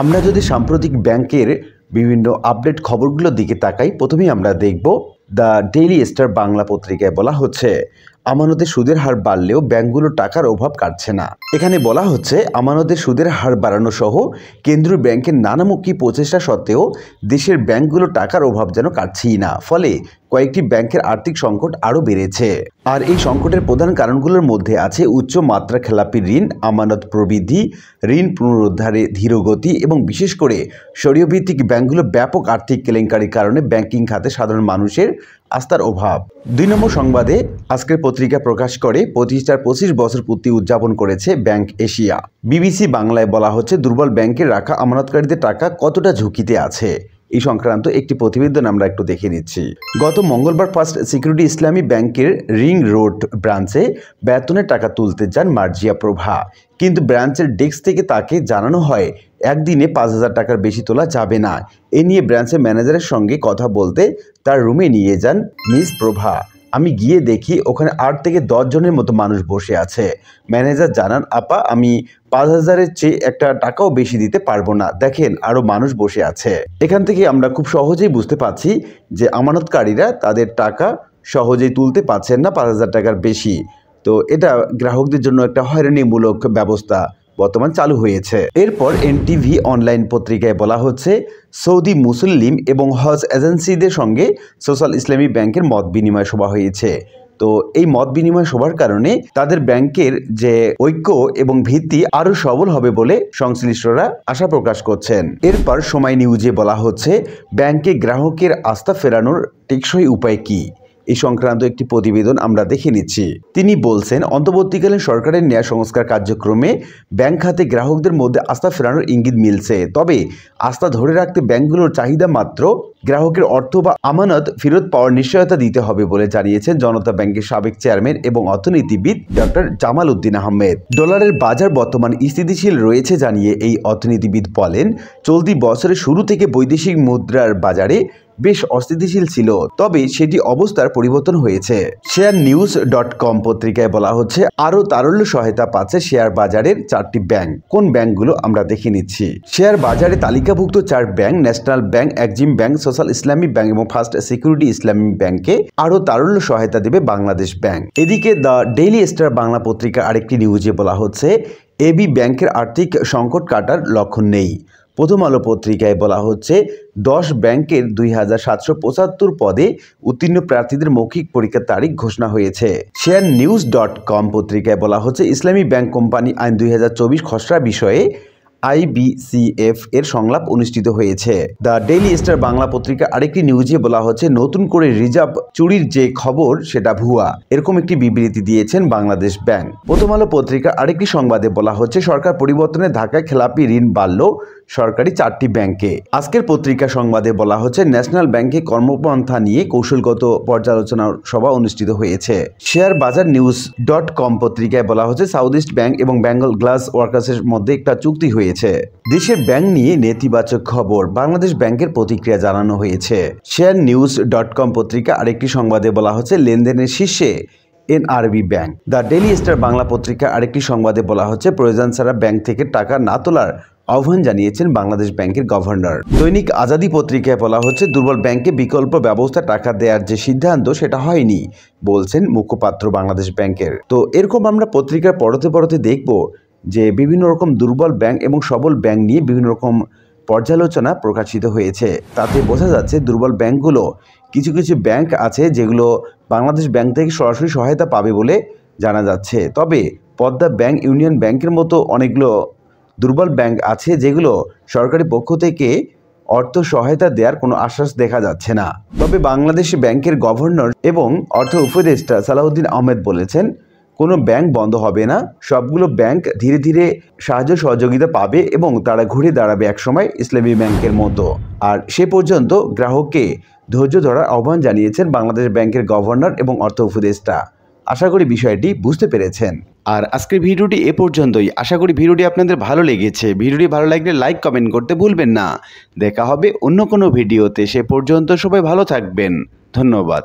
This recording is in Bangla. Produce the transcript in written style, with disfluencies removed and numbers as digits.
আমরা যদি সাম্প্রতিক ব্যাংকের বিভিন্ন আপডেট খবরগুলোর দিকে তাকাই, প্রথমেই আমরা দেখব দ্য ডেইলি স্টার বাংলা পত্রিকায় বলা হচ্ছে আমানতের সুদের হার বাড়লেও ব্যাংকগুলোর টাকার অভাব কাটছে না। এখানে বলা হচ্ছে আমানতের সুদের হার বাড়ানো সহ কেন্দ্রীয় ব্যাংকের নানামুখী প্রচেষ্টা সত্ত্বেও দেশের ব্যাংকগুলোর টাকার অভাব যেন কাটছেই না। ফলে কয়েকটি ব্যাংকের আর্থিক সংকট আরও বেড়েছে। আর এই সংকটের প্রধান কারণগুলোর মধ্যে আছে উচ্চ মাত্রা খেলাপি ঋণ, আমানত প্রবৃদ্ধি, ঋণ পুনরুদ্ধারে ধীরগতি এবং বিশেষ করে সরিয় ভিত্তিক ব্যাংকগুলো ব্যাপক আর্থিক কেলেঙ্কারির কারণে ব্যাংকিং খাতে সাধারণ মানুষের আস্থার অভাব। 2 নম্বর সংবাদে আজকের পত্রিকা প্রকাশ করে প্রতিষ্ঠার 25 বছর পূর্তি উদযাপন করেছে ব্যাংক এশিয়া। বিবিসি বাংলায় বলা হচ্ছে দুর্বল ব্যাংকের রাখা আমানতকারীদের টাকা কতটা ঝুঁকিতে আছে এই সংক্রান্ত একটি প্রতিবেদন আমরা একটু দেখে নিচ্ছি। গত মঙ্গলবার ফার্স্ট সিকিউরিটি ইসলামী ব্যাংকের রিং রোড ব্রাঞ্চে বেতনের টাকা তুলতে যান মার্জিয়া প্রভা, কিন্তু ব্রাঞ্চের ডেস্ক থেকে তাকে জানানো হয় একদিনে 5,000 টাকার বেশি তোলা যাবে না। এ নিয়ে ব্রাঞ্চের ম্যানেজারের সঙ্গে কথা বলতে তার রুমে নিয়ে যান মিস প্রভা। আমি গিয়ে দেখি ওখানে 8 থেকে 10 জনের মতো মানুষ বসে আছে। ম্যানেজার জানান, আপা আমি 5,000-এর চেয়ে একটা টাকাও বেশি দিতে পারবো না, দেখেন আরও মানুষ বসে আছে। এখান থেকে আমরা খুব সহজেই বুঝতে পারছি যে আমানতকারীরা তাদের টাকা সহজেই তুলতে পারছেন না 5,000 টাকার বেশি। তো এটা গ্রাহকদের জন্য একটা হয়রানিমূলক ব্যবস্থা বর্তমান চালু হয়েছে। এরপর এনটিভি অনলাইন পত্রিকায় বলা হচ্ছে সৌদি মুসলিম এবং হজ এজেন্সিদের সঙ্গে সোশ্যাল ইসলামী ব্যাংকের মত বিনিময় সভা হয়েছে। তো এই মত বিনিময় সভার কারণে তাদের ব্যাংকের যে ঐক্য এবং ভিত্তি আরও সবল হবে বলে সংশ্লিষ্টরা আশা প্রকাশ করছেন। এরপর সময় নিউজে বলা হচ্ছে ব্যাংকে গ্রাহকের আস্থা ফেরানোর টেকসই উপায় কি, এই সংক্রান্ত একটি প্রতিবেদন আমরা দেখে নিচ্ছি। তিনি বলছেন অন্তর্বর্তীকালীন সরকারের ন্যায় সংস্কার কার্যক্রমে ব্যাংক খাতে গ্রাহকদের মধ্যে আস্থা ফেরানোর ইঙ্গিত মিলছে। তবে আস্থা ধরে রাখতে ব্যাংকগুলোর চাহিদা মাত্র গ্রাহকের অর্থ বা আমানত ফেরত পাওয়ার নিশ্চয়তা দিতে হবে বলে জানিয়েছেন জনতা ব্যাংকের সাবেক চেয়ারম্যান এবং অর্থনীতিবিদ ডক্টর জামাল উদ্দিন আহমেদ। ডলারের বাজার বর্তমান স্থিতিশীল রয়েছে জানিয়ে এই অর্থনীতিবিদ বলেন, চলতি বছরের শুরু থেকে বৈদেশিক মুদ্রার বাজারে বেশ অস্থিতিশীল ছিল, তবে সেটি অবস্থার পরিবর্তন হয়েছে। শেয়ারনিউজ.com পত্রিকায় বলা হচ্ছে আরও তারল্য সহায়তা পাচ্ছে শেয়ার বাজারের 4টি ব্যাংক। কোন ব্যাংকগুলো আমরা দেখে নিচ্ছি। শেয়ার বাজারে তালিকাভুক্ত 4 bank national bank, Exim bank, social ইসলামী ব্যাংক এবং ফার্স্ট সিকিউরিটি ইসলামী ব্যাংকে আরও তারল্য সহায়তা দেবে বাংলাদেশ ব্যাংক। এদিকে দ্য ডেইলি স্টার বাংলা পত্রিকা আরেকটি নিউজে বলা হচ্ছে এবি ব্যাংকের আর্থিক সংকট কাটার লক্ষণ নেই। প্রথম আলো পত্রিকায় বলা হচ্ছে 10 ব্যাংকের 2,775 পদে উত্তীর্ণ প্রার্থীদের মৌখিক পরীক্ষার তারিখ ঘোষণা হয়েছে। শেয়ারনিউজ.com পত্রিকায় বলা হচ্ছে ইসলামী ব্যাংক কোম্পানি আইন 2024 খসড়া বিষয়ে IBCF এর সংলাপ অনুষ্ঠিত হয়েছে। দ্য ডেইলি স্টার বাংলা পত্রিকা আরেকটি নিউজে বলা হচ্ছে নতুন করে রিজার্ভ চুরির যে খবর সেটা ভুয়া, এরকম একটি বিবৃতি দিয়েছেন বাংলাদেশ ব্যাংক। প্রথম আলো পত্রিকা আরেকটি সংবাদে বলা হচ্ছে সরকার পরিবর্তনের ধাক্কায় খেলাপি ঋণ বাড়ল সরকারি 4টি ব্যাংকে। আজকের পত্রিকা সংবাদে বলা হচ্ছে ন্যাশনাল ব্যাংকে কর্মপন্থা নিয়ে কৌশলগত পর্যালোচনা সভা অনুষ্ঠিত হয়েছে। শেয়ার বাজার নিউজ.com পত্রিকায় বলা হচ্ছে সাউথ ইস্ট ব্যাংক এবং বেঙ্গল গ্লাস ওয়ার্কার্সের মধ্যে একটা চুক্তি হয়েছে। দেশের ব্যাংক নিয়ে নেতিবাচক খবর, বাংলাদেশ ব্যাংকের প্রতিক্রিয়া জানানো হয়েছে। শেয়ারনিউজ.com পত্রিকা আরেকটি সংবাদে বলা হচ্ছে লেনদেনের শীর্ষে NRB bank. The daily star Bangla পত্রিকা আরেকটি সংবাদে বলা হচ্ছে প্রয়োজন ছাড়া ব্যাংক থেকে টাকা না তোলার আহ্বান জানিয়েছেন বাংলাদেশ ব্যাংকের গভর্নর। দৈনিক আজাদী পত্রিকায় বলা হচ্ছে দুর্বল ব্যাংকে বিকল্প ব্যবস্থা টাকা দেওয়ার যে সিদ্ধান্ত সেটা হয়নি বলছেন মুখপাত্র বাংলাদেশ ব্যাংকের। তো এরকম আমরা পত্রিকার পড়তে দেখব যে বিভিন্ন রকম দুর্বল ব্যাংক এবং সবল ব্যাংক নিয়ে বিভিন্ন রকম পর্যালোচনা প্রকাশিত হয়েছে। তাতে বোঝা যাচ্ছে দুর্বল ব্যাংকগুলো কিছু ব্যাংক আছে যেগুলো বাংলাদেশ ব্যাংক থেকে সরাসরি সহায়তা পাবে বলে জানা যাচ্ছে। তবে পদ্মা ব্যাংক, ইউনিয়ন ব্যাংকের মতো অনেকগুলো দুর্বল ব্যাংক আছে যেগুলো সরকারি পক্ষ থেকে অর্থ সহায়তা দেওয়ার কোনো আশ্বাস দেখা যাচ্ছে না। তবে বাংলাদেশ ব্যাংকের গভর্নর এবং অর্থ উপদেষ্টা সালাউদ্দিন আহমেদ বলেছেন কোনো ব্যাংক বন্ধ হবে না, সবগুলো ব্যাংক ধীরে ধীরে সাহায্য সহযোগিতা পাবে এবং তারা ঘুরে দাঁড়াবে একসময় ইসলামী ব্যাংকের মতো। আর সে পর্যন্ত গ্রাহককে ধৈর্য ধরার আহ্বান জানিয়েছেন বাংলাদেশ ব্যাংকের গভর্নর এবং অর্থ উপদেষ্টা। আশা করি বিষয়টি বুঝতে পেরেছেন। আর আজকের ভিডিওটি এ পর্যন্তই। আশা করি ভিডিওটি আপনাদের ভালো লেগেছে। ভিডিওটি ভালো লাগলে লাইক কমেন্ট করতে ভুলবেন না। দেখা হবে অন্য কোনো ভিডিওতে। সে পর্যন্ত সবাই ভালো থাকবেন। ধন্যবাদ।